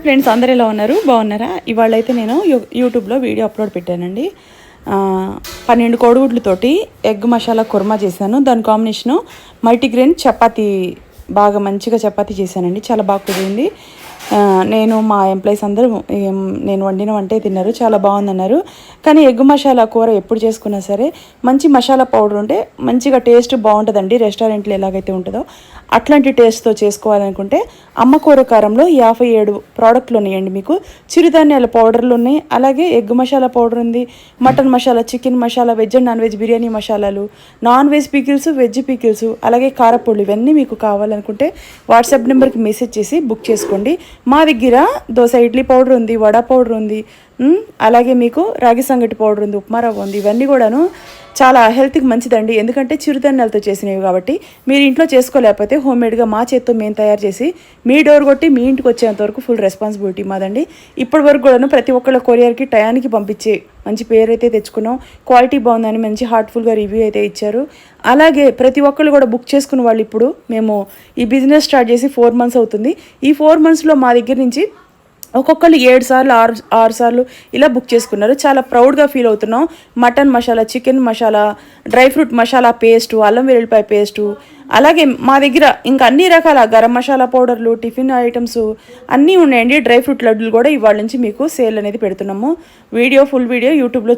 Friends అందరూ ఎలా ఉన్నారు? బాగున్నారా? ఇవాళ అయితే నేను యూట్యూబ్లో వీడియో అప్లోడ్ పెట్టానండి. 12 కోడిగుడ్లతోటి ఎగ్ మసాలా కుర్మా చేశాను. దాని కాంబినేషను మల్టీగ్రెయిన్ చపాతీ, బాగా మంచిగా చపాతీ చేశానండి. చాలా బాగా కుదిరింది. నేను మా ఎంప్లాయీస్ అందరూ నేను వండిన వంటే తిన్నారు, చాలా బాగుందన్నారు. కానీ ఎగ్ మసాలా కూర ఎప్పుడు చేసుకున్నా సరే మంచి మసాలా పౌడర్ ఉంటే మంచిగా టేస్ట్ బాగుంటుందండి. రెస్టారెంట్లో ఎలాగైతే ఉంటుందో అట్లాంటి టేస్ట్తో చేసుకోవాలనుకుంటే అమ్మ కూర కారంలో 57 ప్రోడక్ట్లు ఉన్నాయండి. మీకు చిరుధాన్యాల పౌడర్లు ఉన్నాయి, అలాగే ఎగ్ మసాలా పౌడర్ ఉంది, mutton masala, chicken masala, veg and non veg biryani మసాలాలు, non veg pickles, veg pickles, అలాగే కారపొళ్ళు, ఇవన్నీ మీకు కావాలనుకుంటే వాట్సాప్ నెంబర్కి మెసేజ్ చేసి బుక్ చేసుకోండి. మా దగ్గర దోశ ఇడ్లీ పౌడర్ ఉంది, వడ పౌడర్ ఉంది, అలాగే మీకు రాగి సంగటి పౌడర్ ఉంది, ఉప్మా రవ్వ ఉంది. ఇవన్నీ కూడాను చాలా హెల్త్కి మంచిదండి, ఎందుకంటే చిరుధాన్యాలతో చేసినవి కాబట్టి. మీరు ఇంట్లో చేసుకోలేకపోతే హోమ్మేడ్గా మా చేత్తో మేము తయారు చేసి మీ డోర్ కొట్టి మీ ఇంటికి వచ్చేంత వరకు ఫుల్ రెస్పాన్సిబిలిటీ మాదండి. ఇప్పటి వరకు కూడాను ప్రతి ఒక్కళ్ళ కొరియర్కి టయానికి పంపించే మంచి పేరు అయితే తెచ్చుకున్నాం. క్వాలిటీ బాగుందని మంచి హార్ట్ఫుల్గా రివ్యూ అయితే ఇచ్చారు. అలాగే ప్రతి ఒక్కళ్ళు కూడా బుక్ చేసుకున్న వాళ్ళు, ఇప్పుడు మేము ఈ బిజినెస్ స్టార్ట్ చేసి 4 months అవుతుంది. ఈ 4 monthsలో మా దగ్గర నుంచి ఒక్కొక్కరు 7 సార్లు 6 సార్లు ఇలా బుక్ చేసుకున్నారు. చాలా ప్రౌడ్గా ఫీల్ అవుతున్నాం. Mutton masala, chicken masala, dry fruit masala paste, అల్లం వెల్లుల్లిపాయ పేస్టు, అలాగే మా దగ్గర ఇంకా అన్ని రకాల గరం మసాలా పౌడర్లు, టిఫిన్ ఐటమ్స్ అన్నీ ఉన్నాయండి. డ్రై ఫ్రూట్ లడ్డులు కూడా ఇవాళ నుంచి మీకు సేల్ అనేది పెడుతున్నాము. ఫుల్ వీడియో యూట్యూబ్లో